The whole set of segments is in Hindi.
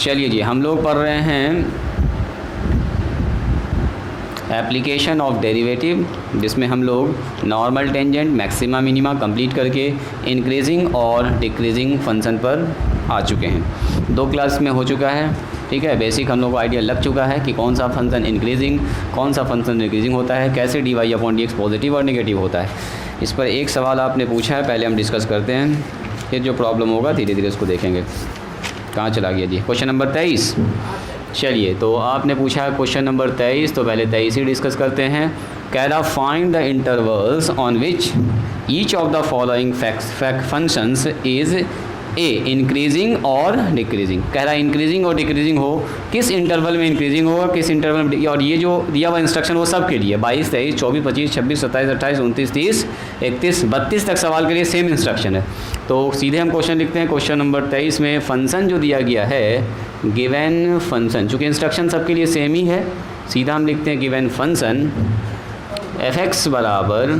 चलिए जी, हम लोग पढ़ रहे हैं एप्लीकेशन ऑफ डेरिवेटिव, जिसमें हम लोग normal tangent, maxima, minima complete करके इंक्रीजिंग और डिक्रीजिंग फंक्शन पर आ चुके हैं। 2 क्लास में हो चुका है, ठीक है। बेसिक हम लोग को आइडिया लग चुका है कि कौन सा फंक्शन इंक्रीजिंग, कौन सा फंक्शन डिक्रीजिंग होता है, कैसे dy अपॉन dx पॉजिटिव और नेगेटिव होता है। इस पर एक सवाल आपने पूछा है, पहले हम डिस्कस करते हैं, फिर जो प्रॉब्लम होगा धीरे धीरे उसको देखेंगे। कहाँ चला गया जी? Question number 23। चलिए, तो आपने पूछा है क्वेश्चन नंबर 23, तो पहले 23 ही डिस्कस करते हैं। कह रहा find the intervals on which each of the following functions is a increasing और डिक्रीजिंग। कह रहा इंक्रीजिंग और डिक्रीजिंग हो, किस इंटरवल में इंक्रीजिंग होगा, किस इंटरवल में, और ये जो दिया हुआ इंस्ट्रक्शन वो सब के लिए 22, 23, 24, 25, 26, 27, 28, 29, 30, 31, 32 तक सवाल के लिए सेम इंस्ट्रक्शन है। तो सीधे हम क्वेश्चन लिखते हैं। क्वेश्चन नंबर 23 में फंक्शन जो दिया गया है, गिवन फंक्शन, चूँकि इंस्ट्रक्शन सबके लिए सेम ही है, सीधा हम लिखते हैं गिवन फंक्शन f(x) बराबर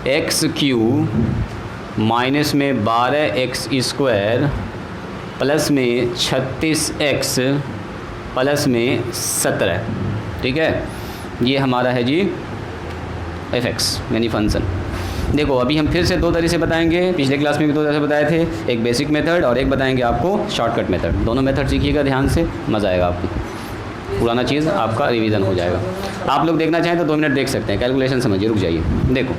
x³ माइनस में 12x² प्लस में 36x प्लस में 17, ठीक है। ये हमारा है जी f(x) यानी फंक्शन। देखो, अभी हम फिर से 2 तरीके से बताएंगे, पिछले क्लास में भी 2 तरह से बताए थे, एक बेसिक मेथड और एक बताएंगे आपको शॉर्टकट मेथड। दोनों मेथड सीखिएगा ध्यान से, मज़ा आएगा आपको, पुराना चीज़ आपका रिवीजन हो जाएगा। आप लोग देखना चाहें तो 2 मिनट देख सकते हैं, कैलकुलेशन समझिए, रुक जाइए। देखो,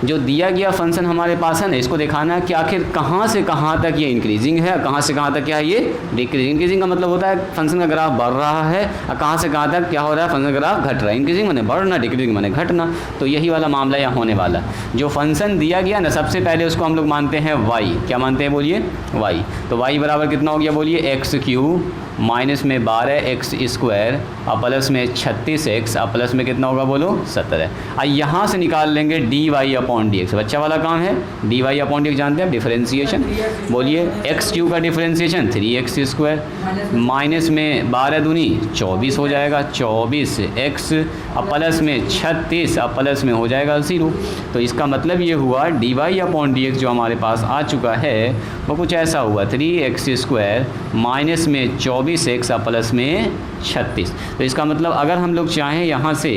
जो दिया गया फंक्शन हमारे पास है ना, इसको दिखाना है कि आखिर कहाँ से कहाँ तक ये इंक्रीजिंग है, कहाँ से कहाँ तक क्या है ये डिक्रीजिंग। इंक्रीजिंग का मतलब होता है फंक्शन का ग्राफ बढ़ रहा है, और कहाँ से कहाँ तक क्या हो रहा है, फंक्शन का ग्राफ घट रहा है। इंक्रीजिंग माने बढ़ना, डिक्रीजिंग माने घटना। तो यही वाला मामला यहाँ होने वाला। जो फंक्शन दिया गया ना, सबसे पहले उसको हम लोग मानते हैं y। क्या मानते हैं बोलिए? y। तो y बराबर कितना हो गया बोलिए? x³ माइनस में 12x² और प्लस में 36x और प्लस में कितना होगा बोलो? 17। और यहाँ से निकाल लेंगे dy अपॉन dx। बच्चा वाला काम है, dy अपॉन dx जानते हैं, डिफरेंशिएशन। बोलिए x³ का डिफरेंशिएशन 3x² माइनस में 12 दूनी 24 हो जाएगा, 24x और प्लस में 36 और प्लस में हो जाएगा 0। तो इसका मतलब ये हुआ dy अपॉन dx जो हमारे पास आ चुका है वो कुछ ऐसा हुआ, 3x² माइनस में 24x और प्लस में 36। तो इसका मतलब अगर हम लोग चाहें यहाँ से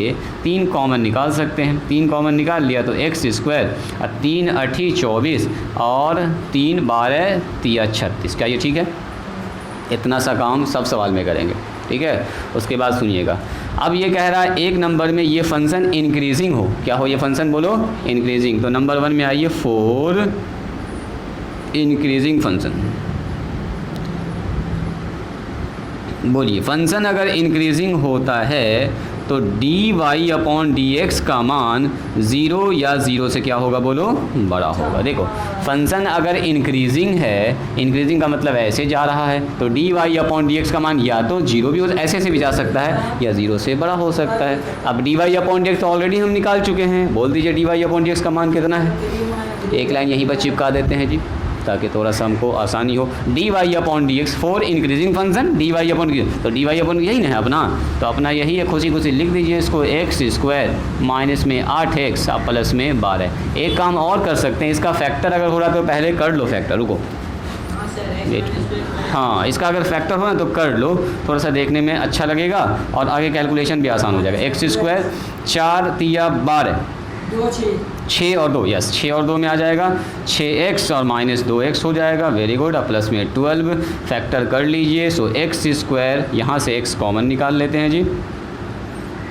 3 कॉमन निकाल सकते हैं। 3 कॉमन निकाल लिया तो x² और 3 8 24 और 3 12 3 36। क्या ये ठीक है? इतना सा काम सब सवाल में करेंगे, ठीक है। उसके बाद सुनिएगा, अब ये कह रहा है 1 नंबर में ये फंक्शन इंक्रीजिंग हो। क्या हो ये फंक्शन बोलो? इंक्रीजिंग। तो नंबर 1 में आइए 4 इंक्रीजिंग फंक्शन। बोलिए, फंक्शन अगर इंक्रीजिंग होता है तो dy अपॉन dx का मान 0 या 0 से क्या होगा बोलो? बड़ा होगा। देखो, फंक्शन अगर इंक्रीजिंग है, इंक्रीजिंग का मतलब ऐसे जा रहा है, तो dy अपॉन dx का मान या तो 0 भी हो, ऐसे से भी जा सकता है, या 0 से बड़ा हो सकता है। अब dy अपॉन dx तो ऑलरेडी हम निकाल चुके हैं। बोल दीजिए dy अपॉन dx का मान कितना है? एक लाइन यहीं पर चिपका देते हैं जी, ताकि थोड़ा सा हमको आसानी हो। dy upon dx 4 increasing function, dy upon, तो dy अपॉन यही ना है अपना, तो अपना यही है, खुशी खुशी लिख दीजिए इसको, x² माइनस में 8x और प्लस में 12। एक काम और कर सकते हैं, इसका फैक्टर अगर हो रहा तो पहले कर लो फैक्टर, रुको। हाँ, इसका अगर फैक्टर हो ना तो कर लो, थोड़ा सा देखने में अच्छा लगेगा और आगे कैलकुलेशन भी आसान हो जाएगा। x² 4 3 12 6 और 2, यस 6 और 2 में आ जाएगा 6x और माइनस 2x हो जाएगा, वेरी गुड। और प्लस में 12 फैक्टर कर लीजिए। सो x² यहाँ से x कॉमन निकाल लेते हैं जी।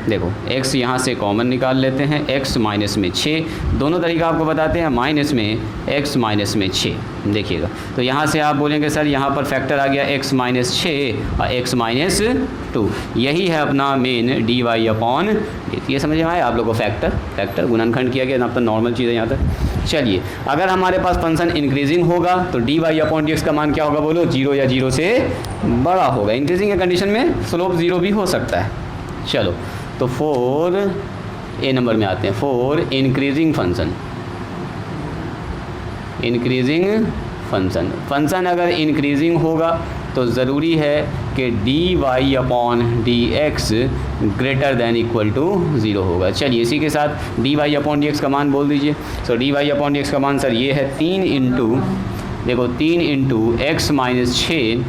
देखो, x यहाँ से कॉमन निकाल लेते हैं, x माइनस में 6, दोनों तरीका आपको बताते हैं, माइनस में x माइनस में 6। देखिएगा, तो यहाँ से आप बोलेंगे सर यहाँ पर फैक्टर आ गया x माइनस 6 और x माइनस 2। यही है अपना मेन dy अपॉन, ये समझ में आया आप लोग को? फैक्टर गुणनखंड किया गया, अपना नॉर्मल चीज़ है यहाँ तक। चलिए, अगर हमारे पास फंक्शन इंक्रीजिंग होगा तो dy अपॉन dx का मान क्या होगा बोलो? 0 या 0 से बड़ा होगा। इंक्रीजिंग के कंडीशन में स्लोप 0 भी हो सकता है। चलो, तो 4 ए नंबर में आते हैं, 4 इंक्रीजिंग फंक्शन। इंक्रीजिंग फंक्शन अगर इंक्रीजिंग होगा तो ज़रूरी है कि dy upon dx greater than equal to 0 होगा। चलिए, इसी के साथ dy अपॉन dx का मान बोल दीजिए। सो dy अपॉन dx का मान सर ये है 3 इंटू, देखो 3 इंटू x माइनस 6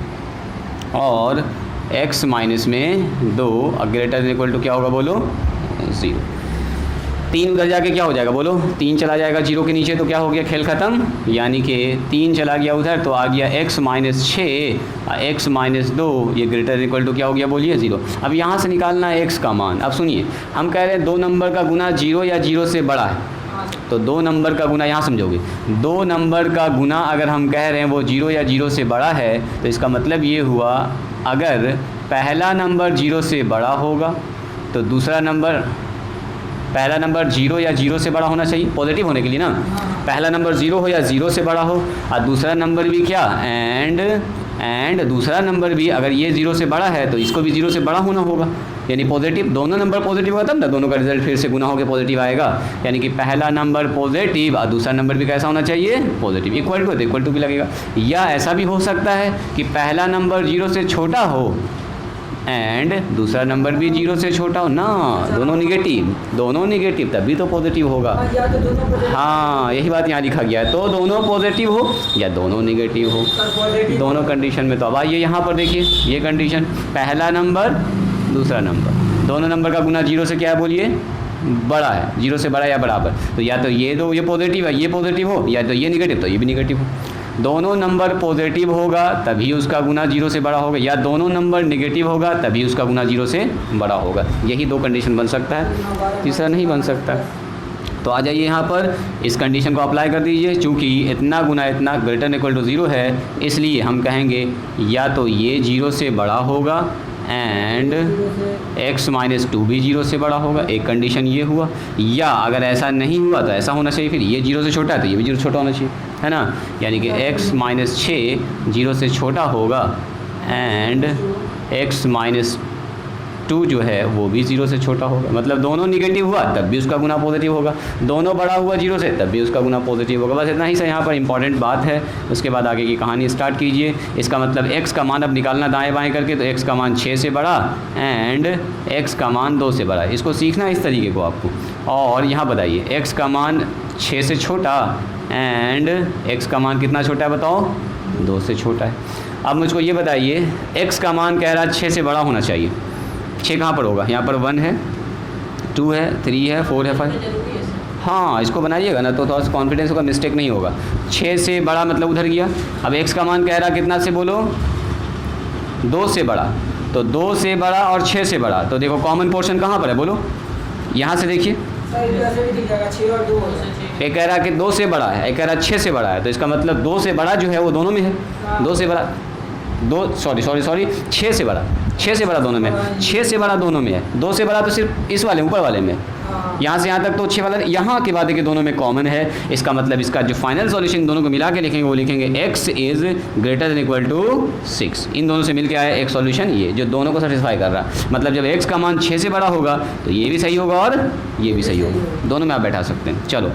और x माइनस में 2 ग्रेटर देन इक्वल टू क्या होगा बोलो 0। 3 उधर जाके क्या हो जाएगा बोलो, 3 चला जाएगा 0 के नीचे तो क्या हो गया, खेल ख़त्म। यानी कि 3 चला गया उधर तो आ गया x माइनस 6 x माइनस 2, ये ग्रेटर देन इक्वल टू क्या हो गया बोलिए 0। अब यहाँ से निकालना है x का मान। अब सुनिए, हम कह रहे हैं 2 नंबर का गुना 0 या 0 से बड़ा है, तो 2 नंबर का गुना, यहाँ समझोगे, 2 नंबर का गुना अगर हम कह रहे हैं वो 0 या 0 से बड़ा है तो इसका मतलब ये हुआ अगर पहला नंबर 0 से बड़ा होगा तो दूसरा नंबर, पहला नंबर 0 या 0 से बड़ा होना चाहिए पॉजिटिव होने के लिए ना, पहला नंबर 0 हो या 0 से बड़ा हो, और दूसरा नंबर भी क्या एंड दूसरा नंबर भी अगर ये 0 से बड़ा है तो इसको भी 0 से बड़ा होना होगा, यानी पॉजिटिव। दोनों नंबर पॉजिटिव होगा तब ना दोनों का रिजल्ट फिर से गुना होकर पॉजिटिव आएगा। यानी कि पहला नंबर पॉजिटिव और दूसरा नंबर भी कैसा होना चाहिए पॉजिटिव, इक्वल टू भी लगेगा। या ऐसा भी हो सकता है कि पहला नंबर 0 से छोटा हो एंड दूसरा नंबर भी 0 से छोटा हो ना, दोनों निगेटिव तभी तो पॉजिटिव होगा। हाँ, यही बात यहाँ लिखा गया है, तो दोनों पॉजिटिव हो या दोनों निगेटिव हो, दोनों कंडीशन में। तो अब आइए यहाँ पर देखिए, ये कंडीशन पहला नंबर दूसरा नंबर, दोनों नंबर का गुना 0 से क्या है बोलिए बड़ा है, 0 से बड़ा या बराबर, तो या तो ये दो ये पॉजिटिव है, ये पॉजिटिव हो, या तो ये निगेटिव तो ये भी निगेटिव हो। दोनों नंबर पॉजिटिव होगा तभी उसका गुना 0 से बड़ा होगा, या दोनों नंबर नेगेटिव होगा तभी उसका गुना 0 से बड़ा होगा। यही 2 कंडीशन बन सकता है, तीसरा नहीं बन सकता। तो आ जाइए यहाँ पर इस कंडीशन को अप्लाई कर दीजिए। चूँकि इतना गुना इतना ग्रेटर देन इक्वल टू 0 है, इसलिए हम कहेंगे या तो ये 0 से बड़ा होगा एंड x माइनस 2 भी 0 से बड़ा होगा, एक कंडीशन ये हुआ। या अगर ऐसा नहीं हुआ तो ऐसा होना चाहिए, फिर ये 0 से छोटा है तो ये भी 0 से छोटा होना चाहिए, है ना। यानी कि x माइनस 6 0 से छोटा होगा एंड x माइनस 2 जो है वो भी 0 से छोटा होगा। मतलब दोनों निगेटिव हुआ तब भी उसका गुना पॉजिटिव होगा, दोनों बड़ा हुआ 0 से तब भी उसका गुना पॉजिटिव होगा। बस इतना ही से यहाँ पर इंपॉर्टेंट बात है। उसके बाद आगे की कहानी स्टार्ट कीजिए। इसका मतलब x का मान अब निकालना दाएं बाएं करके, तो x का मान 6 से बड़ा एंड x का मान 2 से बड़ा। इसको सीखना इस तरीके को आपको। और यहाँ बताइए x का मान 6 से छोटा एंड x का मान कितना छोटा है बताओ, 2 से छोटा है। अब मुझको ये बताइए, x का मान कह रहा है 6 से बड़ा होना चाहिए। 6 कहाँ पर होगा, यहाँ पर 1 है, 2 है, 3 है, 4 है, 5। हाँ, इसको बनाइएगा ना तो थोड़ा सा कॉन्फिडेंस होगा, मिस्टेक नहीं होगा। 6 से बड़ा मतलब उधर गया। अब x का मान कह रहा कितना से बोलो, 2 से बड़ा। तो 2 से बड़ा और 6 से बड़ा, तो देखो कॉमन पोर्शन कहाँ पर है बोलो, यहाँ से देखिए। एक कह रहा कि 2 से बड़ा है, एक कह रहा 6 से बड़ा है, तो इसका मतलब 2 से बड़ा जो है वो दोनों में है। 2 से बड़ा 6 से बड़ा, 6 से बड़ा दोनों में, 6 से बड़ा दोनों में है। 2 से बड़ा तो सिर्फ इस वाले ऊपर वाले में, यहाँ से यहाँ तक तो 6 वाला, यहाँ के बाद के दोनों में कॉमन है। इसका मतलब इसका जो फाइनल सॉल्यूशन दोनों को मिला के लिखेंगे वो लिखेंगे x is greater than equal to 6। इन दोनों से मिलके आया एक सॉल्यूशन, ये जो दोनों को सेटिस्फाई कर रहा है। मतलब जब x का मान 6 से बड़ा होगा तो ये भी सही होगा और ये भी सही होगा, दोनों में आप बैठा सकते हैं। चलो,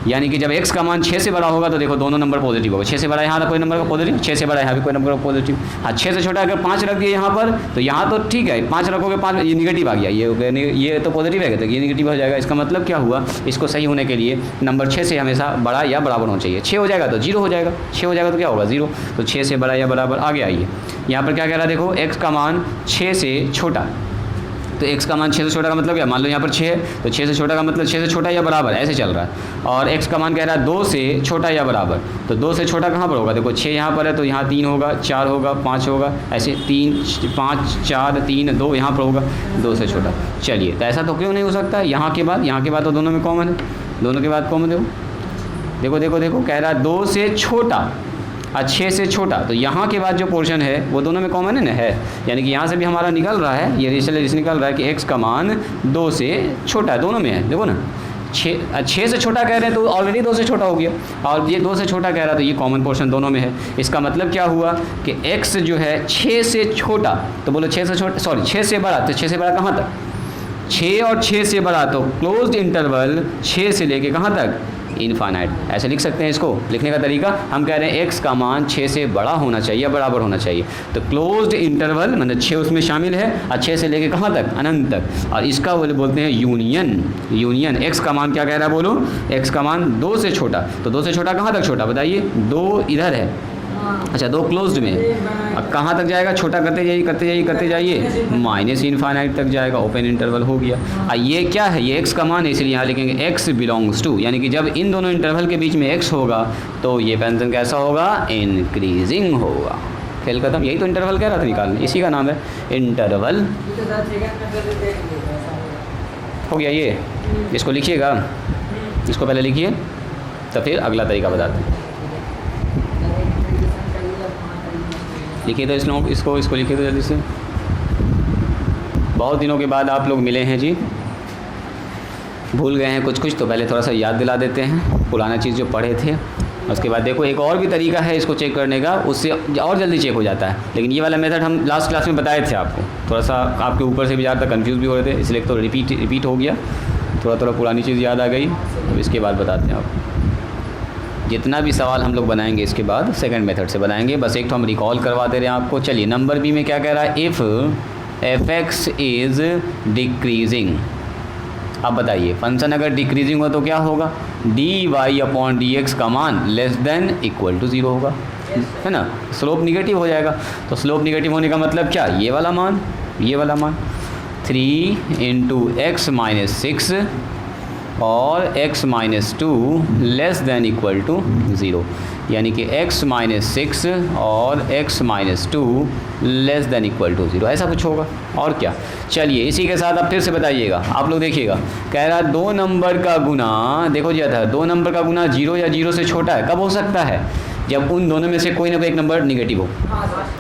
यानी कि जब x का मान 6 से बड़ा होगा तो देखो दोनों नंबर पॉजिटिव होगा। 6 से बड़ा यहाँ कोई नंबर का पॉजिटिव, 6 से बड़ा यहाँ भी कोई नंबर का पॉजिटिव। हाँ, 6 से छोटा अगर 5 रख दिए यहाँ पर तो यहाँ तो ठीक है, 5 रखोगे 5, ये निगेटिव आ गया, ये तो पॉजिटिव है तो ये निगेटिव हो जाएगा। इसका मतलब क्या हुआ, इसको सही होने के लिए नंबर 6 से हमेशा बड़ा या बराबर होना चाहिए। 6 हो जाएगा तो 0 हो जाएगा, 6 हो जाएगा तो क्या होगा 0। तो 6 से बड़ा या बराबर। आगे आइए, यहाँ पर क्या कह रहा है देखो, x का मान 6 से छोटा, तो x का मान 6 से छोटा का मतलब क्या, मान लो यहाँ पर 6 है तो 6 से छोटा का मतलब 6 से छोटा या बराबर, ऐसे चल रहा है। और x का मान कह रहा है 2 से छोटा या बराबर, तो 2 से छोटा कहाँ पर होगा, देखो 6 यहाँ पर है तो यहाँ 3 होगा, 4 होगा, 5 होगा, ऐसे 3 5 4 3 2 यहाँ पर होगा, 2 से छोटा। चलिए, तो ऐसा तो क्यों नहीं हो सकता, यहाँ के बाद तो दोनों में कॉमन है, दोनों के बाद कॉमन। देखो कह रहा है 2 से छोटा और 6 से छोटा, तो यहाँ के बाद जो पोर्शन है वो दोनों में कॉमन है ना, है। यानी कि यहाँ से भी हमारा निकल रहा है, ये रिजल्ट निकल रहा है कि x का मान 2 से छोटा है, दोनों में है। देखो ना, 6 से छोटा कह रहे हैं तो ऑलरेडी 2 से छोटा हो गया, और ये 2 से छोटा कह रहा तो ये कॉमन पोर्शन दोनों में है। इसका मतलब क्या हुआ कि x जो है 6 से छोटा, तो बोलो 6 से छोटा, सॉरी 6 से बड़ा, तो 6 से बड़ा कहाँ तक, 6 और 6 से बड़ा, तो क्लोज्ड इंटरवल 6 से लेके कहाँ तक, इनफाइनाइट। ऐसे लिख सकते हैं इसको। लिखने का तरीका, हम कह रहे हैं x का मान 6 से बड़ा होना चाहिए या बराबर होना चाहिए, तो क्लोज्ड इंटरवल मतलब 6 उसमें शामिल है और 6 से लेके कहाँ तक, अनंत तक। और इसका बोलते हैं यूनियन। x का मान क्या कह रहा है बोलो, x का मान 2 से छोटा, तो 2 से छोटा कहाँ तक छोटा बताइए, 2 इधर है अच्छा, दो क्लोज्ड में। अब कहाँ तक जाएगा? छोटा करते जाइए करते जाइए करते जाइए, माइनस इनफाइनाइट तक जाएगा, ओपन इंटरवल हो गया। ये क्या है? ये x का मान है, इसलिए यहाँ लिखेंगे x बिलोंग्स टू, यानी कि जब इन दोनों इंटरवल के बीच में x होगा तो ये फंक्शन कैसा होगा? इंक्रीजिंग होगा। खेल खत्म। यही तो इंटरवल कह रहा था निकालने, इसी का नाम है इंटरवल। हो गया ये। इसको लिखिएगा, इसको पहले लिखिए तो फिर अगला तरीका बताते हैं। लिखिए तो इसको लिखिए तो जल्दी से। बहुत दिनों के बाद आप लोग मिले हैं जी, भूल गए हैं कुछ तो पहले थोड़ा सा याद दिला देते हैं पुराना चीज़ जो पढ़े थे। उसके बाद देखो एक और भी तरीका है इसको चेक करने का, उससे और जल्दी चेक हो जाता है। लेकिन ये वाला मेथड हम लास्ट क्लास में बताए थे आपको, थोड़ा सा आपके ऊपर से भी ज़्यादा कंफ्यूज भी हो रहे थे, इसलिए तो रिपीट हो गया, थोड़ा पुरानी चीज़ याद आ गई। तो इसके बाद बताते हैं आपको। जितना भी सवाल हम लोग बनाएंगे इसके बाद सेकंड मेथड से बनाएंगे, बस एक तो हम रिकॉल करवा दे रहे हैं आपको। चलिए नंबर बी में क्या कह रहा है? If f(x) is decreasing. अब बताइए फंक्शन अगर डिक्रीजिंग हो तो क्या होगा? dy/dx का मान लेस देन इक्वल टू 0 होगा, है ना? स्लोप निगेटिव हो जाएगा। तो स्लोप निगेटिव होने का मतलब क्या? ये वाला मान 3 × x - 6 और x - 2 less than equal to 0, यानी कि x - 6 और x - 2 less than equal to 0, ऐसा कुछ होगा। और क्या? चलिए इसी के साथ आप फिर से बताइएगा। आप लोग देखिएगा, कह रहा 2 नंबर का गुना, देखो जी था 2 नंबर का गुना 0 या 0 से छोटा है। कब हो सकता है? जब उन दोनों में से कोई ना कोई एक नंबर निगेटिव हो,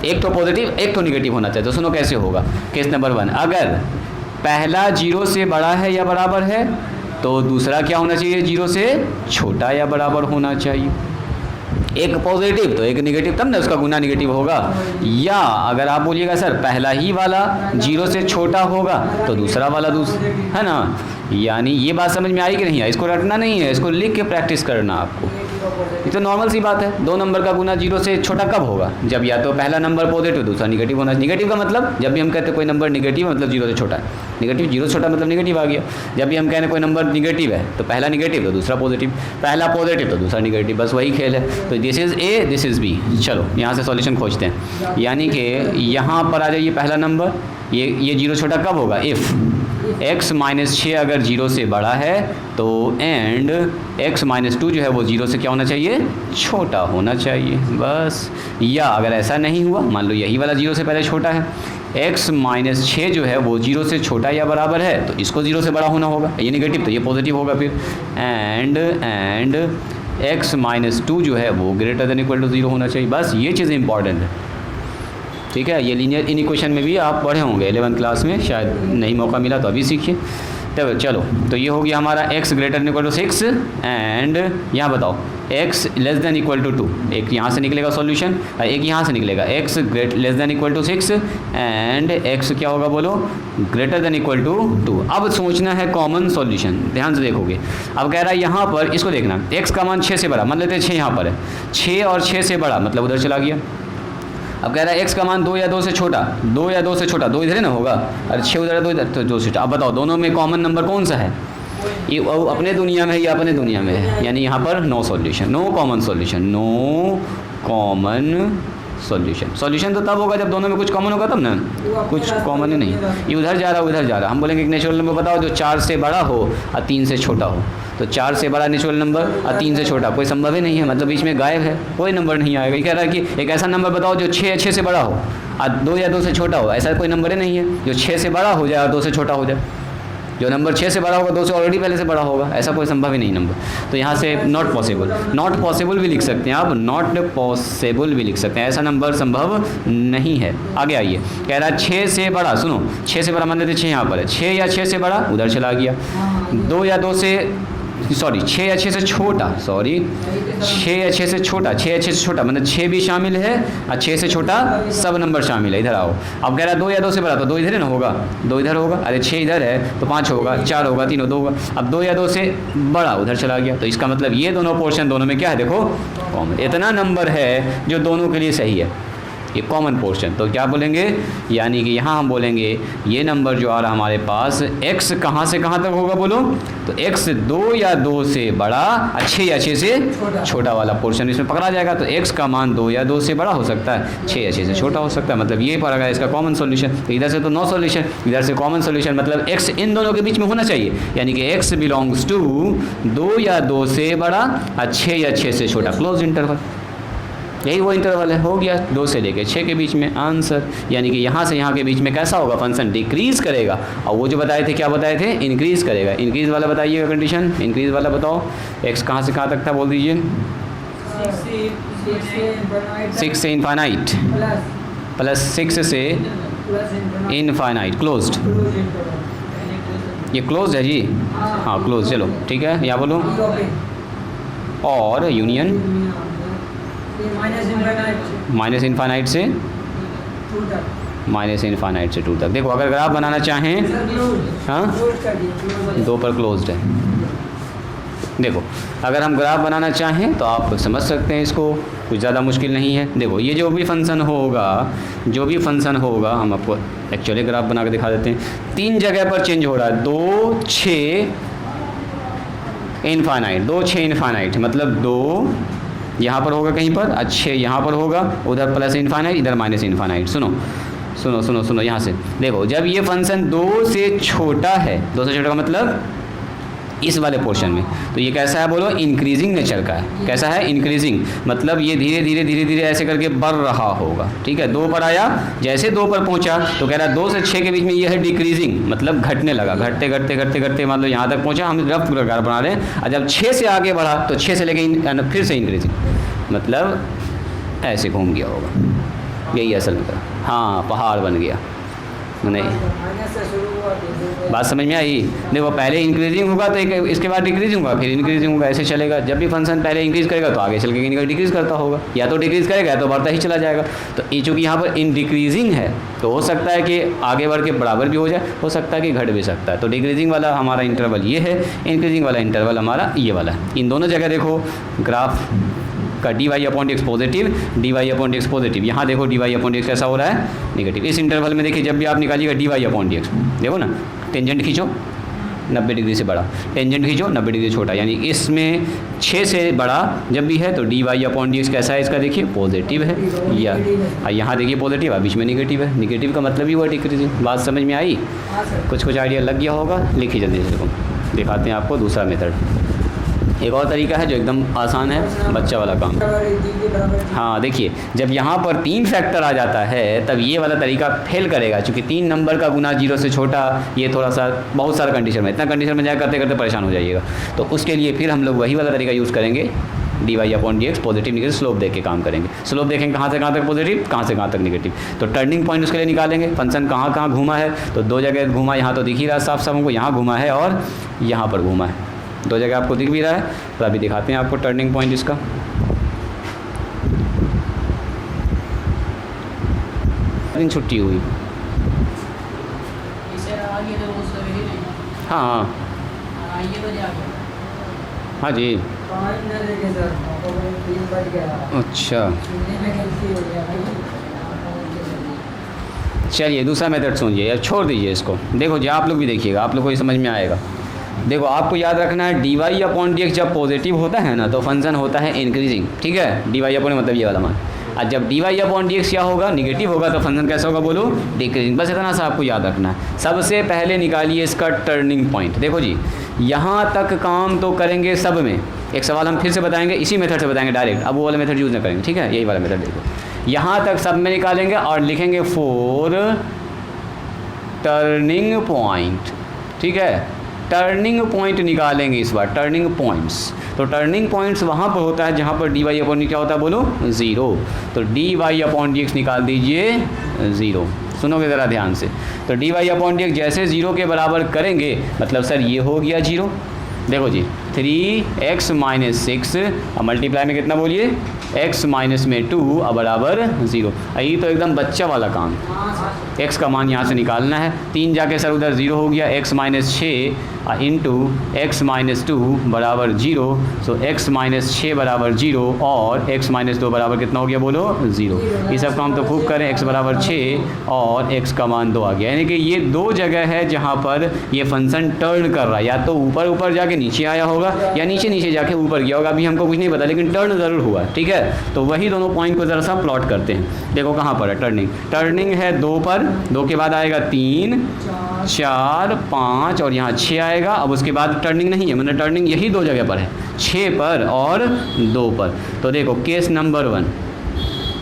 एक तो पॉजिटिव एक तो निगेटिव होना चाहिए। तो सुनो कैसे होगा। केस नंबर 1, अगर पहला 0 से बड़ा है या बराबर है तो दूसरा क्या होना चाहिए? 0 से छोटा या बराबर होना चाहिए। एक पॉजिटिव तो एक निगेटिव, तब ना उसका गुना निगेटिव होगा। या अगर आप बोलिएगा सर पहला ही वाला 0 से छोटा होगा तो दूसरा वाला है ना। यानी ये बात समझ में आई कि नहीं? इसको रटना नहीं है, इसको लिख के प्रैक्टिस करना आपको। ये तो नॉर्मल सी बात है। 2 नंबर का गुना 0 से छोटा कब होगा? जब या तो पहला नंबर पॉजिटिव दूसरा निगेटिव होना। निगेटिव का मतलब जब भी हम कहते हैं कोई नंबर निगेटिव है मतलब 0 से छोटा है। निगेटिव 0 से छोटा मतलब निगेटिव आ गया। जब भी हम कह रहे हैं कोई नंबर निगेटिव है तो पहला निगेटिव तो दूसरा पॉजिटिव, पहला पॉजिटिव तो दूसरा निगेटिव, बस वही खेल है। तो this is A, this is B. चलो यहाँ से सॉल्यूशन खोजते हैं। यानी कि यहाँ पर आ जाइए पहला नंबर, ये 0 छोटा कब होगा? इफ़ x - 6 अगर 0 से बड़ा है तो एंड x - 2 जो है वो 0 से क्या होना चाहिए? छोटा होना चाहिए, बस। या अगर ऐसा नहीं हुआ, मान लो यही वाला 0 से पहले छोटा है, x - 6 जो है वो 0 से छोटा या बराबर है तो इसको 0 से बड़ा होना होगा। ये निगेटिव तो ये पॉजिटिव होगा फिर। एंड x - 2 जो है वो ग्रेटर देन इक्वल टू 0 होना चाहिए। बस ये चीज़ इंपॉर्टेंट है, ठीक है। ये लीनियर इक्वेशन में भी आप पढ़े होंगे 11th क्लास में, शायद नहीं मौका मिला तो अभी सीखिए। तो चलो, तो ये हो गया हमारा x greater than equal to 6 and यहाँ बताओ x less than equal to 2। एक यहाँ से निकलेगा सॉल्यूशन और एक यहाँ से निकलेगा। x less than equal to 6 and x क्या होगा बोलो? Greater than equal to 2। अब सोचना है कॉमन सॉल्यूशन, ध्यान से देखोगे। अब कह रहा है यहाँ पर, इसको देखना, x का मान 6 से बड़ा, मान लेते हैं 6 यहाँ पर है, 6 और 6 से बड़ा मतलब उधर चला गया। अब कह रहा है x का मान 2 या 2 से छोटा, 2 या 2 से छोटा, 2 इधर है ना होगा, अरे 6 उधर है 2 इधर, तो 2 से छोटा। अब बताओ दोनों में कॉमन नंबर कौन सा है? ये अपने दुनिया में है या अपने दुनिया में है? यानी यहाँ पर no solution, no common solution, no common solution. Solution तो तब होगा जब दोनों में कुछ कॉमन होगा तब ना, कुछ कॉमन ही नहीं। ये उधर जा रहा उधर जा रहा। हम बोलेंगे एक नेचुरल नंबर बताओ जो 4 से बड़ा हो और 3 से छोटा हो। तो 4 से बड़ा नेचुरल नंबर और 3 से छोटा कोई संभव ही नहीं है, मतलब बीच में गायब है, कोई नंबर नहीं आएगा। ये कह रहा है कि एक ऐसा नंबर बताओ जो 6 या 6 से बड़ा हो और 2 या 2 से छोटा हो। ऐसा कोई नंबर ही नहीं है जो 6 से बड़ा हो जाए और 2 से छोटा हो जाए। जो नंबर 6 से बड़ा होगा 2 से ऑलरेडी पहले से बड़ा होगा, ऐसा कोई संभव ही नहीं नंबर। तो यहाँ से नॉट पॉसिबल, नॉट पॉसिबल भी लिख सकते हैं आप, नॉट पॉसिबल भी लिख सकते हैं, ऐसा नंबर संभव नहीं है। आगे आइए, कह रहा है 6 से बड़ा, सुनो 6 से बड़ा मान लेते 6 यहाँ पर है, 6 या 6 से बड़ा उधर चला गया, 2 या 2 से 6 या 6 से छोटा, 6 या 6 से छोटा, 6 या 6 से छोटा मतलब 6 भी शामिल है और 6 से छोटा सब नंबर शामिल है। इधर आओ, अब कह रहा है 2 या 2 से बड़ा, तो 2 इधर है ना होगा, 2 इधर होगा, अरे 6 इधर है तो 5 होगा, 4 होगा, 3 2 होगा। अब 2 या 2 से बड़ा उधर चला गया, तो इसका मतलब ये दोनों पोर्शन दोनों में क्या है देखो कॉमन। इतना नंबर है जो दोनों के लिए सही है, ये कॉमन पोर्शन। तो क्या बोलेंगे, यानी कि यहाँ हम बोलेंगे ये नंबर जो आ रहा हमारे पास x कहाँ से कहाँ तक होगा बोलो, तो x 2 या 2 से बड़ा, 6 या 6 से छोटा वाला पोर्शन इसमें पकड़ा जाएगा। तो x का मान 2 या 2 से बड़ा हो सकता है, 6 या 6 से छोटा हो सकता है, मतलब ये पड़ेगा इसका कॉमन सोल्यूशन। तो इधर से तो नो सोल्यूशन, इधर से कॉमन सोल्यूशन, मतलब x इन दोनों के बीच में होना चाहिए, यानी कि x बिलोंग्स टू 2 या 2 से बड़ा और 6 या 6 से छोटा, क्लोज इंटरवल। यही वो इंटरवल है, हो गया 2 से लेकर 6 के बीच में आंसर। यानी कि यहाँ से यहाँ के बीच में कैसा होगा, फंक्शन डिक्रीज़ करेगा, और वो जो बताए थे क्या बताए थे, इंक्रीज़ करेगा। इंक्रीज़ वाला बताइएगा कंडीशन, इंक्रीज़ वाला बताओ, x कहाँ से कहाँ तक था बोल दीजिए, 6 से इनफाइनाइट प्लस 6 से इनफाइनाइट, क्लोज्ड। ये क्लोज है जी, हाँ क्लोज, चलो ठीक है, या बोलो और यूनियन माइनस इनफाइनाइट से टू तक। देखो अगर ग्राफ बनाना चाहें, हाँ 2 पर क्लोज्ड है। देखो अगर हम ग्राफ बनाना चाहें तो आप समझ सकते हैं इसको, कुछ ज़्यादा मुश्किल नहीं है। देखो ये जो भी फंक्शन होगा हम आपको एक्चुअली ग्राफ बना के दिखा देते हैं। 3 जगह पर चेंज हो रहा है, 2 6 इनफाइनाइट, 2 6 इनफाइनाइट, मतलब 2 यहाँ पर होगा कहीं पर, 6 यहाँ पर होगा, उधर प्लस इनफाइनाइट, इधर माइनस इनफाइनाइट। सुनो यहाँ से देखो, जब ये फंक्शन 2 से छोटा है, 2 से छोटा का मतलब इस वाले पोर्शन में, तो ये कैसा है बोलो, इंक्रीजिंग नेचर का है। कैसा है, इंक्रीजिंग, मतलब ये धीरे धीरे ऐसे करके बढ़ रहा होगा। ठीक है, 2 पर आया, जैसे 2 पर पहुंचा तो कह रहा है 2 से 6 के बीच में ये है डिक्रीजिंग, मतलब घटने लगा, घटते मतलब यहाँ तक पहुंचा। हम रफ प्रकार बना रहे हैं, और जब 6 से आगे बढ़ा तो 6 से लेके फिर से इंक्रीजिंग, मतलब ऐसे घूम गया होगा, यही असल में। हाँ पहाड़ बन गया, नहीं बात समझ में आई। देखो पहले इंक्रीजिंग होगा तो इसके बाद डिक्रीजिंग होगा, फिर इंक्रीजिंग होगा, ऐसे चलेगा। जब भी फंक्शन पहले इंक्रीज करेगा तो आगे चल के डिक्रीज करता होगा, या तो डिक्रीज करेगा तो बढ़ता ही चला जाएगा। तो ये चूँकि यहाँ पर इन डिक्रीजिंग है तो हो सकता है कि आगे बढ़ के बराबर भी हो जाए, हो सकता है कि घट भी सकता है। तो डिक्रीजिंग वाला हमारा इंटरवल ये है, इंक्रीजिंग वाला इंटरवल हमारा ये वाला है। इन दोनों जगह देखो ग्राफ का dy/x पॉजिटिव, dy/x पॉजिटिव। यहाँ देखो dy/x कैसा हो रहा है, नेगेटिव। इस इंटरवल में देखिए जब भी आप निकालिएगा dy/x, देखो ना टेंजेंट खींचो 90 डिग्री से बड़ा, टेंजेंट खींचो 90 डिग्री छोटा, यानी इसमें 6 से बड़ा जब भी है तो dy/x कैसा है, इसका देखिए पॉजिटिव है, या यहाँ देखिए पॉजिटिव है, बीच में निगेटिव है। निगेटिव का मतलब ही हुआ डिक्रीजिंग। बात समझ में आई, कुछ आइडिया लग गया होगा। लिखिए जल्दी से, दिखाते हैं आपको दूसरा मेथड। एक और तरीका है जो एकदम आसान है, बच्चा वाला काम। हाँ देखिए जब यहाँ पर 3 फैक्टर आ जाता है तब ये वाला तरीका फेल करेगा, क्योंकि 3 नंबर का गुना 0 से छोटा, ये थोड़ा सा बहुत सारा कंडीशन में, इतना कंडीशन में जाकर करते करते परेशान हो जाइएगा। तो उसके लिए फिर हम लोग वही वाला तरीका यूज़ करेंगे, dy/dx पॉजिटिव निगेटिव स्लोप देख के काम करेंगे। स्लोप देखेंगे कहाँ से कहाँ तक पॉजिटिव, कहाँ से कहाँ तक निगेटिव। तो टर्निंग पॉइंट उसके लिए निकालेंगे, फंक्शन कहाँ कहाँ घूमा है, तो 2 जगह घूमा, यहाँ तो दिख ही रहा साफ साफ हमको, यहाँ घूमा है और यहाँ पर घूमा है, 2 जगह आपको दिख भी रहा है। तो अभी दिखाते हैं आपको टर्निंग पॉइंट इसका। दिन छुट्टी हुई, हाँ हाँ जी, अच्छा चलिए दूसरा मेथड सुनिए, या छोड़ दीजिए इसको। देखो जी आप लोग भी देखिएगा, आप लोग को ये समझ में आएगा। देखो आपको याद रखना है dy/dx जब पॉजिटिव होता है ना तो फंक्शन होता है इंक्रीजिंग, ठीक है। dy मतलब ये वाला मान, और जब dy/dx क्या होगा, निगेटिव होगा, तो फंक्शन कैसा होगा बोलो, डिक्रीजिंग। बस इतना सा आपको याद रखना है। सबसे पहले निकालिए इसका टर्निंग पॉइंट। देखो जी यहाँ तक काम तो करेंगे सब में, एक सवाल हम फिर से बताएंगे, इसी मेथड से बताएंगे डायरेक्ट, अब वो वाला मेथड यूज़ ना करेंगे, ठीक है। यही वाला मेथड देखो, यहाँ तक सब में निकालेंगे और लिखेंगे फॉर टर्निंग पॉइंट, ठीक है। टर्निंग पॉइंट निकालेंगे इस बार, टर्निंग पॉइंट्स। तो टर्निंग पॉइंट्स वहाँ पर होता है जहाँ पर dy/dx क्या होता है बोलो, 0। तो dy/dx निकाल दीजिए 0। सुनोगे ज़रा ध्यान से, तो dy/dx जैसे 0 के बराबर करेंगे मतलब सर ये हो गया 0। देखो जी 3x - 6 अब मल्टीप्लाई में कितना बोलिए, x माइनस में 2 अब बराबर 0। यही तो एकदम बच्चा वाला काम, x का मान यहाँ से निकालना है। 3 जाके सर उधर 0 हो गया, x - 6 इंटू एक्स माइनस 2 बराबर 0। सो एक्स माइनस 6 बराबर 0 और एक्स माइनस 2 बराबर कितना हो गया बोलो 0। ये सब काम तो खूब करें, एक्स बराबर 6 और एक्स का मान 2 आ गया। यानी कि ये दो जगह है जहाँ पर ये फंक्शन टर्न कर रहा है, या तो ऊपर ऊपर जाके नीचे आया होगा या नीचे नीचे जाके ऊपर गया होगा, अभी हमको कुछ नहीं पता, लेकिन टर्न ज़रूर हुआ। ठीक है, तो वही दोनों पॉइंट को ज़रा सा प्लॉट करते हैं। देखो कहाँ पर है टर्निंग, टर्निंग है 2 पर, 2 के बाद आएगा 3 4 5 और यहाँ 6 आएगा। अब उसके बाद टर्निंग नहीं है, मतलब टर्निंग यही दो जगह पर है, 6 पर और 2 पर। तो देखो केस नंबर 1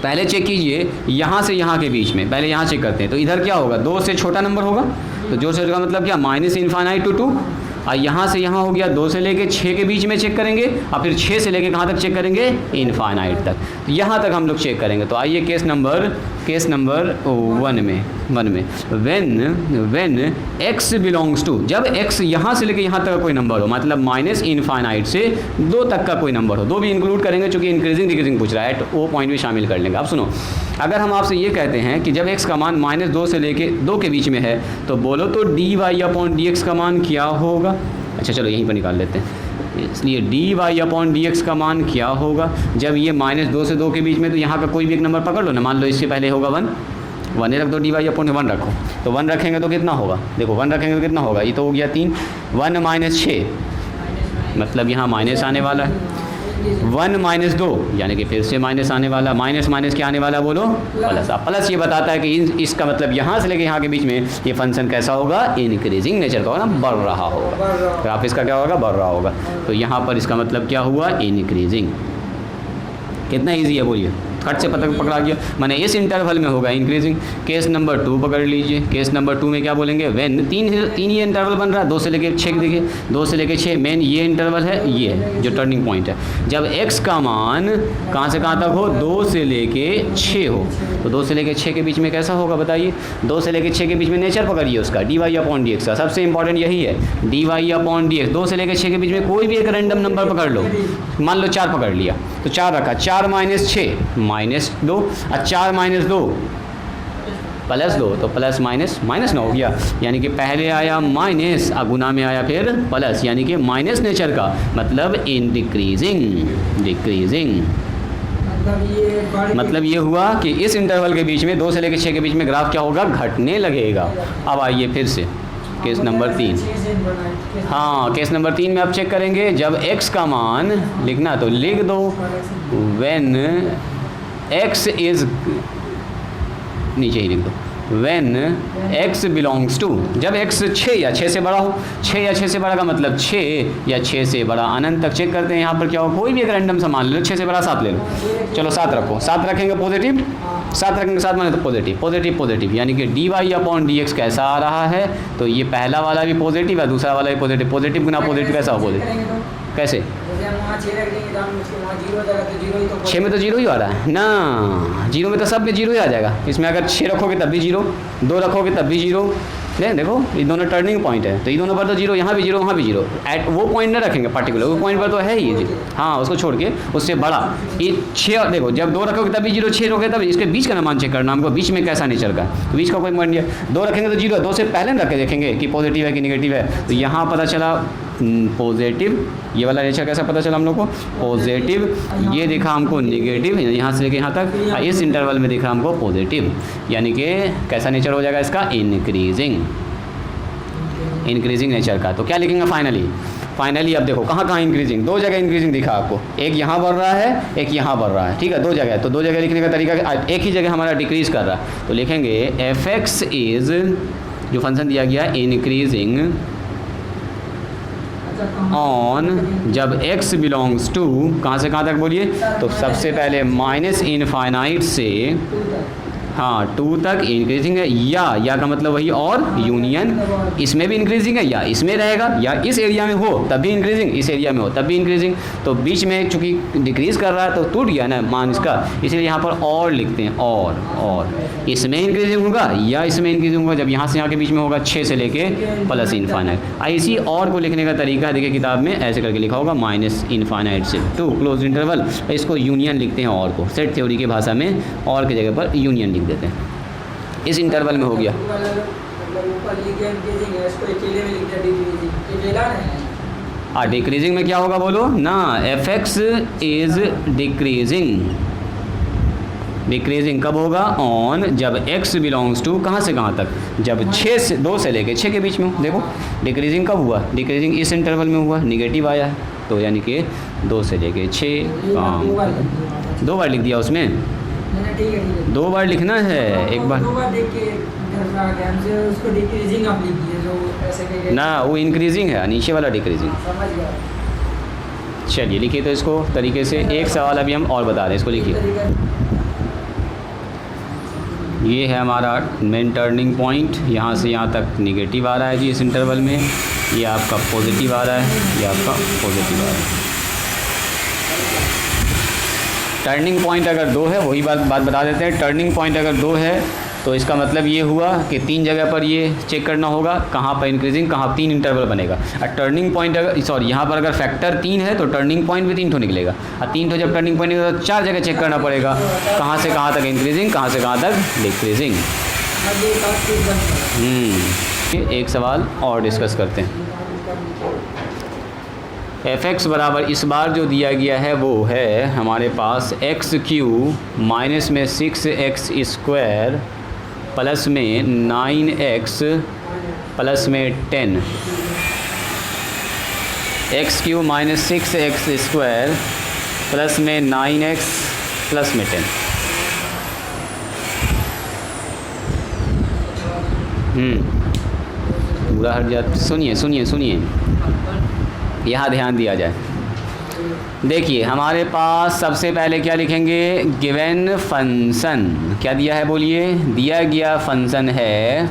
पहले चेक कीजिए, यहाँ से यहाँ के बीच में, पहले यहाँ चेक करते हैं। तो इधर क्या होगा, 2 से छोटा नंबर होगा, तो जो से छोटा मतलब क्या माइनस इनफाइनाइट टू 2, और यहाँ से यहाँ हो गया 2 से लेके 6 के बीच में चेक करेंगे, और फिर 6 से लेके कहाँ तक चेक करेंगे, इनफाइनाइट तक। तो यहाँ तक हम लोग चेक करेंगे। तो आइए केस नंबर 1 में व्हेन x बिलोंग्स टू, जब x यहाँ से लेके यहाँ तक का कोई नंबर हो, मतलब माइनस इनफाइनाइट से 2 तक का कोई नंबर हो, 2 भी इंक्लूड करेंगे चूँकि इंक्रीजिंग डिक्रीजिंग पूछ रहा है, वो पॉइंट भी शामिल कर लेंगे। अब सुनो, अगर हम आपसे ये कहते हैं कि जब x का मान -2 से लेके 2 के बीच में है, तो बोलो तो dy/dx का मान क्या होगा। अच्छा चलो यहीं पर निकाल लेते हैं। इसलिए dy/dx का मान क्या होगा जब ये -2 से 2 के बीच में, तो यहाँ का कोई भी एक नंबर पकड़ लो ना, मान लो इससे पहले होगा 1 रख दो, dy/1 रखो, तो 1 रखेंगे तो कितना होगा, देखो 1 रखेंगे तो कितना होगा, ये तो हो गया 3, 1 - 6 मतलब यहाँ माइनस आने वाला है, 1 - 2 यानी कि फिर से माइनस आने वाला, माइनस क्या आने वाला बोलो प्लस। अब प्लस ये बताता है कि इसका मतलब यहाँ से लेके यहाँ के बीच में ये फंक्शन कैसा होगा, इंक्रीजिंग नेचर का होगा ना, बढ़ रहा होगा, ग्राफ इसका क्या होगा, बढ़ रहा होगा। तो यहाँ पर इसका मतलब क्या हुआ, इंक्रीजिंग। कितना ईजी है बोलिए, खट से पकड़ा गया, मैंने इस इंटरवल में होगा इंक्रीजिंग। केस नंबर 2 पकड़ लीजिए, केस नंबर 2 में क्या बोलेंगे, व्हेन तीन ही इंटरवल बन रहा है, 2 से लेके 6 देखिए, 2 से लेके 6 मेन ये इंटरवल है, ये जो टर्निंग पॉइंट है। जब x का मान कहाँ से कहाँ तक हो, 2 से लेके 6 हो, तो 2 से लेके 6 के बीच में कैसा होगा बताइए, 2 से लेके 6 के बीच में नेचर पकड़िए उसका, dy/dx का, सबसे इंपॉर्टेंट यही है, dy/dx। 2 से लेके 6 के बीच में कोई भी एक रैंडम नंबर पकड़ लो, मान लो 4 पकड़ लिया, तो 4 रखा, 4 - 6 -2, और 4 - 2 +2, तो प्लस माइनस ना हो गया, यानी कि पहले आया माइनस और गुना में आया फिर प्लस, यानी कि माइनस नेचर का मतलब इन डिक्रीजिंग। मतलब ये हुआ कि इस इंटरवल के बीच में 2 से लेकर 6 के बीच में ग्राफ क्या होगा, घटने लगेगा। अब आइए फिर से केस नंबर 3, हाँ केस नंबर 3 में आप चेक करेंगे, जब x का मान लिखना तो लिख दो, व्हेन x इज, नीचे ही लिख दो, व्हेन x बिलोंग्स टू, जब x 6 या 6 से बड़ा हो, 6 या 6 से बड़ा का मतलब 6 या 6 से बड़ा अनंत तक चेक करते हैं। यहाँ पर क्या हो, कोई भी एक रैंडम सा मान ले लो, 6 से बड़ा 7 ले लो, चलो 7 रखो, 7 रखेंगे पॉजिटिव, 7 रखेंगे 7 माने तो पॉजिटिव, यानी कि dy/dx कैसा आ रहा है, तो ये पहला वाला भी पॉजिटिव है, दूसरा वाला भी पॉजिटिव गुना पॉजिटिव कैसा हो, पॉजिटिव कैसे, 6 में तो 0 ही आ रहा है ना, 0 में तो सब में 0 ही आ जाएगा, इसमें अगर 6 रखोगे तब भी 0, 2 रखोगे तब भी 0, देखो ये दोनों टर्निंग पॉइंट है, तो ये दोनों पर तो 0, यहाँ भी 0 वहाँ भी 0, एट वो पॉइंट न रखेंगे पर्टिकुलर, वो पॉइंट पर तो है ही, हाँ उसको छोड़ के उससे बड़ा, ये 6 देखो, जब 2 रखोगे तब भी 0, 6 रखोगे तब, इसके बीच का ना मान चेक करना हमको, बीच में कैसा नेचर का, तो बीच का कोई पॉइंट नहीं है, 2 रखेंगे तो 0, 2 से पहले न रख के देखेंगे कि पॉजिटिव है कि निगेटिव है, तो यहाँ पता चला पॉजिटिव, ये वाला नेचर कैसा पता चला हम लोग को, पॉजिटिव, ये दिखा हमको निगेटिव, यहाँ से लेके यहाँ तक, इस इंटरवल में दिखा हमको पॉजिटिव, यानी कि कैसा नेचर हो जाएगा इसका, इंक्रीजिंग नेचर का। तो क्या लिखेंगे फाइनली अब देखो कहाँ कहाँ इंक्रीजिंग, 2 जगह इंक्रीजिंग दिखा आपको, एक यहाँ बढ़ रहा है, एक यहाँ बढ़ रहा है, ठीक है, 2 जगह, तो 2 जगह लिखने का तरीका, एक ही जगह हमारा डिक्रीज कर रहा है, तो लिखेंगे fx इज, जो फंक्शन दिया गया इंक्रीजिंग ऑन, जब x बिलोंग्स टू, कहाँ से कहाँ तक बोलिए, तो सबसे पहले माइनस इनफाइनाइट से हाँ 2 तक इंक्रीजिंग है, या का मतलब वही, और यूनियन, इसमें भी इंक्रीजिंग है, या इसमें रहेगा, या इस एरिया में हो तब भी इंक्रीजिंग, इस एरिया में हो तब भी इंक्रीजिंग, तो बीच में चूंकि डिक्रीज कर रहा है तो टूट गया ना मान इसका, इसलिए यहाँ पर और लिखते हैं, और इसमें इंक्रीजिंग होगा या इसमें इंक्रीजिंग होगा, जब यहाँ से यहाँ के बीच में होगा 6 से लेके प्लस इनफाइनाइट। इसी और को लिखने का तरीका देखिए किताब में ऐसे करके लिखा होगा, माइनस इनफाइनाइट से 2 क्लोज इंटरवल, इसको यूनियन लिखते हैं, और को सेट थ्योरी की भाषा में और की जगह पर यूनियन लिख देते हैं। इस इंटरवल में हो गया। डिक्रीजिंग में क्या होगा बोलो ना, F x is decreasing. Decreasing कब होगा, ऑन जब x बिलोंग्स टू कहाँ से कहाँ तक, जब 2 से लेके 6 के बीच में हो। देखो डिक्रीजिंग कब हुआ, डिक्रीजिंग इस इंटरवल में हुआ, निगेटिव आया है, तो यानी कि 2 से लेके 6 काम 2 बार लिख दिया उसमें, 2 बार लिखना है, एक बार ना, वो इंक्रीजिंग है, नीचे वाला डिक्रीजिंग। चलिए लिखिए तो इसको तरीके से, एक सवाल अभी हम और बता रहे हैं, इसको लिखिए। ये है हमारा मेन टर्निंग पॉइंट, यहाँ से यहाँ तक निगेटिव आ रहा है जी इस इंटरवल में, ये आपका पॉजिटिव आ रहा है, ये आपका पॉजिटिव आ रहा है। टर्निंग पॉइंट अगर 2 है, वही बात बता देते हैं, टर्निंग पॉइंट अगर 2 है तो इसका मतलब ये हुआ कि 3 जगह पर ये चेक करना होगा, कहाँ पर इंक्रीजिंग, कहाँ 3 इंटरवल बनेगा। और टर्निंग पॉइंट अगर यहाँ पर अगर फैक्टर 3 है तो टर्निंग पॉइंट भी 3 ठो निकलेगा, और 3 ठो जब टर्निंग पॉइंट निकलेगा तो 4 जगह चेक करना पड़ेगा, कहाँ से कहाँ तक इंक्रीजिंग, कहाँ से कहाँ तक डिक्रीजिंग। एक सवाल और डिस्कस करते हैं। एफ एक्स बराबर इस बार जो दिया गया है वो है हमारे पास x³ माइनस में 6x स्क्वायर प्लस में 9x प्लस में 10, x³ minus 6x square plus में 9x प्लस में 10। पूरा हट जाता, सुनिए यहाँ ध्यान दिया जाए। देखिए हमारे पास सबसे पहले क्या लिखेंगे, गिवन फंक्शन क्या दिया है बोलिए, दिया गया फंक्शन है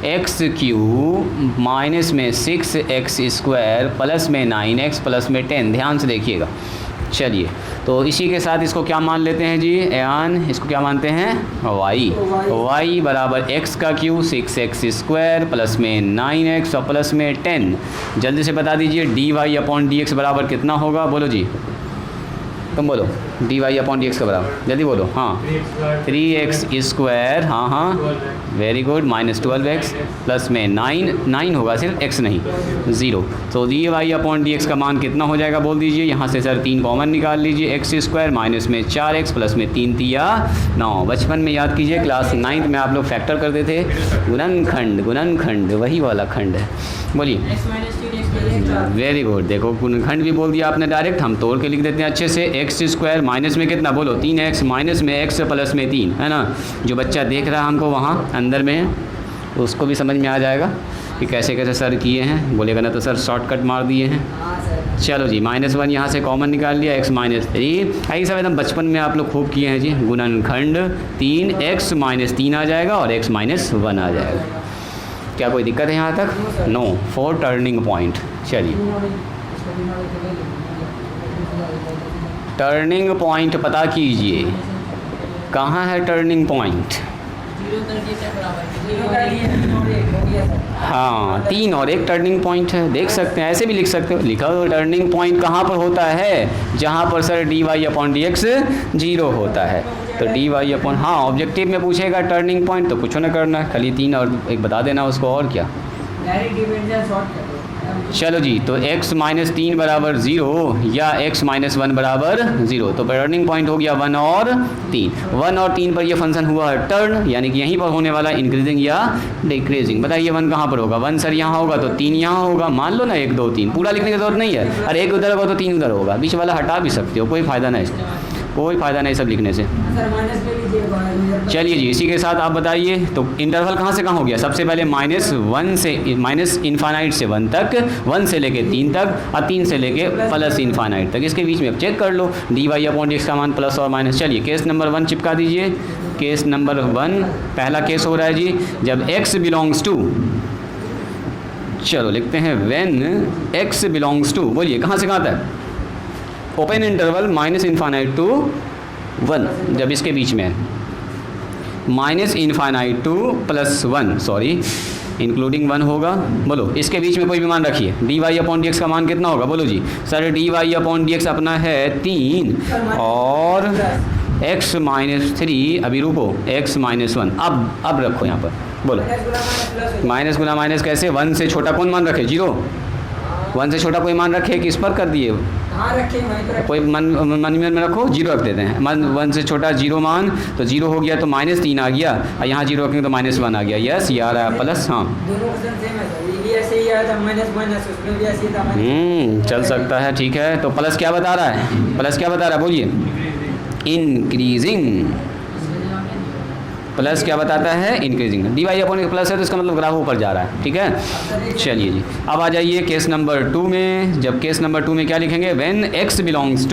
x³ माइनस में 6x स्क्वायर प्लस में 9x प्लस में 10। ध्यान से देखिएगा। चलिए तो इसी के साथ इसको क्या मान लेते हैं जी, एन इसको क्या मानते हैं, y बराबर x का क्यू 6x स्क्वायर प्लस में 9x और प्लस में 10। जल्दी से बता दीजिए dy/dx बराबर कितना होगा, बोलो जी, तुम बोलो dy/dx का बराबर, जल्दी बोलो। हाँ 3x स्क्वायर, हाँ very good, minus 12x plus में 9 होगा, सिर्फ x नहीं 0। तो dy/dx का मान कितना हो जाएगा बोल दीजिए। यहाँ से सर 3 कॉमन निकाल लीजिए, x स्क्वायर माइनस में 4x प्लस में 3 तिया 9। बचपन में याद कीजिए क्लास 9th में आप लोग फैक्टर करते थे, गुणनखंड वही वाला खंड है, बोलिए। वेरी गुड, देखो गुणनखंड भी बोल दिया आपने डायरेक्ट, हम तोड़ के लिख देते हैं अच्छे से। x स्क्वायर माइनस में कितना बोलो 3x माइनस में x प्लस में 3 है ना। जो बच्चा देख रहा है हमको वहाँ अंदर में, उसको भी समझ में आ जाएगा कि कैसे कैसे सर किए हैं, बोलेगा ना तो सर शॉर्टकट मार दिए हैं। चलो जी -1 यहाँ से कॉमन निकाल लिया, x माइनस 3। आई सब एकदम बचपन में आप लोग खूब किए हैं जी। गुणनखंड 3x माइनस 3 आ जाएगा और x माइनस 1 आ जाएगा। क्या कोई दिक्कत है यहाँ तक? नो। फॉर टर्निंग पॉइंट, चलिए टर्निंग पॉइंट पता कीजिए, कहाँ है टर्निंग पॉइंट? हाँ 3 और 1 टर्निंग पॉइंट है, देख सकते हैं, ऐसे भी लिख सकते हो। लिखा हो टर्निंग पॉइंट कहाँ पर होता है, जहाँ पर सर dy/dx 0 होता है। तो dy/, हाँ ऑब्जेक्टिव में पूछेगा टर्निंग पॉइंट तो कुछ ना करना है, खाली 3 और 1 बता देना उसको, और क्या। चलो जी, तो x माइनस 3 बराबर 0 या x माइनस 1 बराबर 0। तो टर्निंग पॉइंट हो गया 1 और 3। 1 और 3 पर ये फंक्शन हुआ है टर्न, यानी कि यहीं पर होने वाला इंक्रीजिंग या डिक्रीजिंग। बताइए 1 कहाँ पर होगा? 1 सर यहाँ होगा तो 3 यहाँ होगा। मान लो ना 1 2 3, पूरा लिखने की जरूरत नहीं है। अरे 1 उधर होगा तो 3 उधर होगा, बीच वाला हटा भी सकते हो, कोई फ़ायदा नहीं, कोई फ़ायदा नहीं सब लिखने से। चलिए जी, इसी के साथ आप बताइए तो इंटरवल कहाँ से कहाँ हो गया? सबसे पहले -1 से माइनस इन्फानाइट से 1 तक, 1 से लेके 3 तक और 3 से लेके प्लस इन्फानाइट तक। इसके बीच में अब चेक कर लो dy/dx का मान प्लस और माइनस। चलिए केस नंबर 1 चिपका दीजिए। केस नंबर 1 पहला केस हो रहा है जी, जब x बिलोंग्स टू, चलो लिखते हैं व्हेन x बिलोंग्स टू, बोलिए कहाँ से कहाँ तक? Open interval minus infinite to 1, जब इसके बीच में है minus infinite to plus 1, sorry including 1 होगा। बोलो इसके बीच में कोई भी मान रखिए। dy/dx का मान कितना होगा? बोलो जी। सर dy/dx अपना है 3 और x माइनस 3, अभी रुको, x माइनस 1, अब रखो यहाँ पर, बोलो माइनस गुना माइनस कैसे, 1 से छोटा कौन मान रखे, 0, 1 से छोटा कोई मान रखे कि इस पर कर दिए, कोई मन में रखो, 0 रख देते हैं, 1 से छोटा 0 मान, तो 0 हो गया तो -3 आ गया, और यहाँ 0 रखेंगे तो -1 आ गया, यस ये आ रहा है प्लस, हाँ चल सकता है, ठीक है। तो प्लस क्या बता रहा है, प्लस क्या बता रहा है बोलिए, इंक्रीजिंग, प्लस क्या बताता है, increasing, D Y upon plus है तो इसका मतलब ग्राफ ऊपर जा रहा है, ठीक है। चलिए जी, अब आ जाइए केस नंबर 2 में। जब केस नंबर 2 में क्या लिखेंगे, व्हेन x बिलोंग्स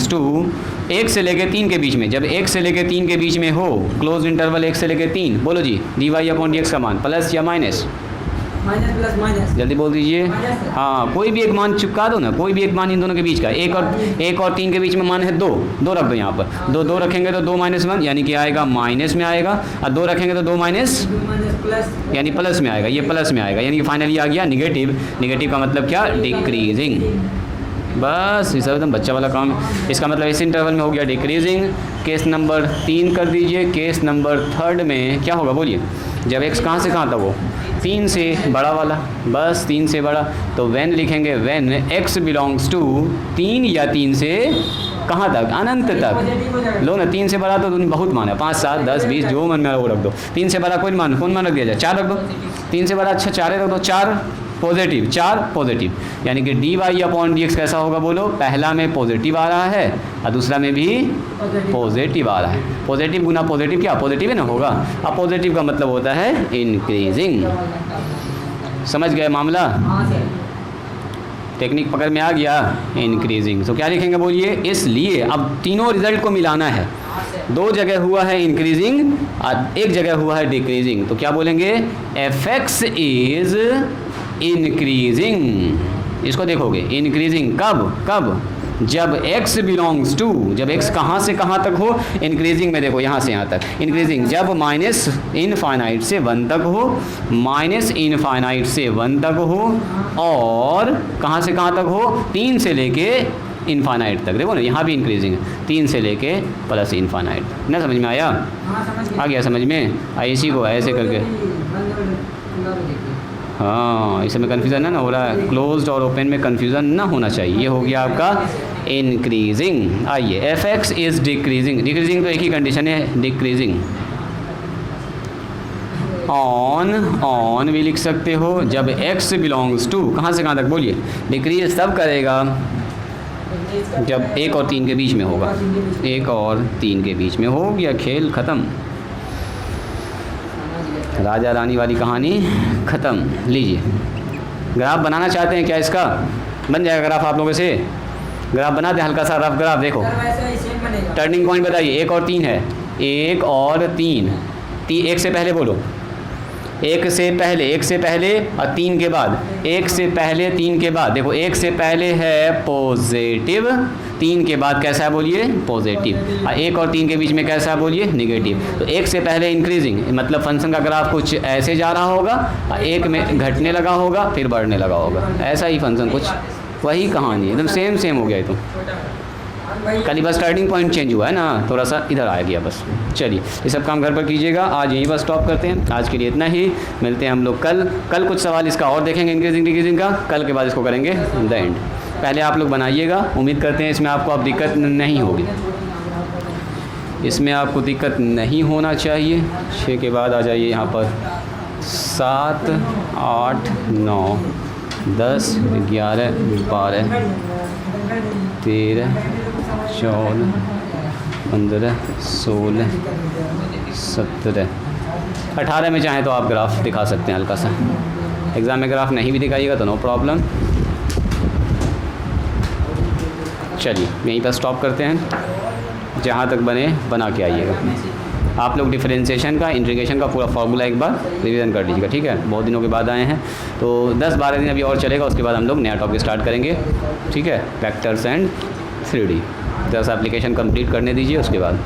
टू 1 से लेके 3 के बीच में, जब 1 से लेके 3 के बीच में हो, क्लोज इंटरवल 1 से लेके 3, बोलो जी D Y upon D X का मान प्लस या माइनस, माइनस प्लस माइनस, जल्दी बोल दीजिए, हाँ कोई भी एक मान चिपका दो ना, कोई भी एक मान इन दोनों के बीच का, 1 और 3 के बीच में मान है 2 रख दो यहाँ पर, 2 रखेंगे तो 2 - 1 यानी कि आएगा माइनस में आएगा, और 2 रखेंगे तो 2 माइनस प्लस यानी प्लस में आएगा, ये प्लस में आएगा, यानी कि फाइनली आ गया निगेटिव, निगेटिव का मतलब क्या, डिक्रीजिंग, बस ये सब एकदम बच्चा वाला काम है। इसका मतलब इस इंटरवल में हो गया डिक्रीजिंग। केस नंबर 3 कर दीजिए। केस नंबर 3 में क्या होगा बोलिए, जब x कहाँ से कहाँ था वो, 3 से बड़ा वाला, बस 3 से बड़ा, तो व्हेन लिखेंगे, व्हेन x बिलोंग्स टू 3 या 3 से कहाँ तक, अनंत तक, लो ना 3 से बड़ा तो बहुत मान है, 5, 7, 10, 20 जो मन में वो रख दो, 3 से बड़ा कोई मान, कौन मान रख दिया जाए, 4 रख दो, 3 से बड़ा अच्छा 4 रख दो, 4 पॉजिटिव, 4 पॉजिटिव, यानी कि D Y upon D X कैसा होगा बोलो, पहला में पॉजिटिव आ रहा है और दूसरा में भी पॉजिटिव आ रहा है, पॉजिटिव गुना पॉजिटिव क्या पॉजिटिव है ना होगा, अब पॉजिटिव का मतलब होता है इंक्रीजिंग, समझ गए मामला, टेक्निक पकड़ में आ गया, इंक्रीजिंग। तो क्या लिखेंगे बोलिए, इसलिए अब तीनों रिजल्ट को मिलाना है, 2 जगह हुआ है इंक्रीजिंग और 1 जगह हुआ है डिक्रीजिंग, तो क्या बोलेंगे, एफ एक्स इज इंक्रीजिंग, इसको देखोगे इंक्रीजिंग कब जब x बिलोंग्स टू, जब x कहाँ से कहाँ तक हो, इंक्रीजिंग में देखो यहाँ से यहाँ तक, इंक्रीजिंग जब माइनस इनफाइनाइट से 1 तक हो, माइनस इनफाइनाइट से 1 तक हो, और कहाँ से कहाँ तक हो, 3 से लेके इनफाइनाइट तक, देखो ना यहाँ भी इंक्रीजिंग है, 3 से लेके प्लस इनफाइनाइट, ना समझ में आया, आ गया समझ में, इसी को ऐसे करके, हाँ इसमें कन्फ्यूज़न ना हो रहा है, क्लोज्ड और ओपन में कन्फ्यूज़न ना होना चाहिए, ये हो गया आपका इंक्रीजिंग। आइए F x is decreasing, decreasing तो एक ही कंडीशन है, डिक्रीजिंग ऑन भी लिख सकते हो, जब x बिलोंग्स टू कहाँ से कहाँ तक बोलिए, डिक्रीज तब करेगा जब 1 और 3 के बीच में होगा, 1 और 3 के बीच में हो गया, खेल ख़त्म, राजा रानी वाली कहानी ख़त्म। लीजिए ग्राफ बनाना चाहते हैं क्या, इसका बन जाएगा ग्राफ आप लोगों से, ग्राफ बना दें, हल्का सा रफ ग्राफ, देखो टर्निंग पॉइंट बताइए, 1 और 3 है, 1 और 3, 1 से पहले बोलो, 1 से पहले और 3 के बाद, 1 से पहले 3 के बाद, देखो 1 से पहले है पॉजिटिव, 3 के बाद कैसा है बोलिए, पॉजिटिव, और 1 और 3 के बीच में कैसा है बोलिए, निगेटिव। तो 1 से पहले इंक्रीजिंग, मतलब फंक्शन का ग्राफ कुछ ऐसे जा रहा होगा, और 1 में घटने लगा होगा फिर बढ़ने लगा होगा, ऐसा ही फंक्शन, कुछ वही कहानी एकदम सेम हो गया है, तो खाली बस स्टार्टिंग पॉइंट चेंज हुआ है ना, थोड़ा सा इधर आ गया बस। चलिए ये सब काम घर पर कीजिएगा, आज यहीं बस स्टॉप करते हैं, आज के लिए इतना ही, मिलते हैं हम लोग कल कुछ सवाल इसका और देखेंगे इंक्रीजिंग डिक्रीजिंग का, कल के बाद इसको करेंगे द एंड। पहले आप लोग बनाइएगा, उम्मीद करते हैं इसमें आपको अब दिक्कत नहीं होगी, इसमें आपको दिक्कत नहीं होना चाहिए। 6 के बाद आ जाइए यहाँ पर, 7, 8, 9, 10, 11, 12, 13, 14, 15, 16, 17, 18 में चाहें तो आप ग्राफ दिखा सकते हैं हल्का सा, एग्ज़ाम में ग्राफ नहीं भी दिखाइएगा तो नो प्रॉब्लम। चलिए यहीं पर स्टॉप करते हैं, जहाँ तक बने बना के आइएगा। आप लोग डिफरेंशिएशन का, इंटीग्रेशन का पूरा फार्मूला एक बार रिवीजन कर लीजिएगा, ठीक है, बहुत दिनों के बाद आए हैं, तो 10-12 दिन अभी और चलेगा, उसके बाद हम लोग नया टॉपिक स्टार्ट करेंगे, ठीक है, vectors and 3D। 10 application complete करने दीजिए उसके बाद।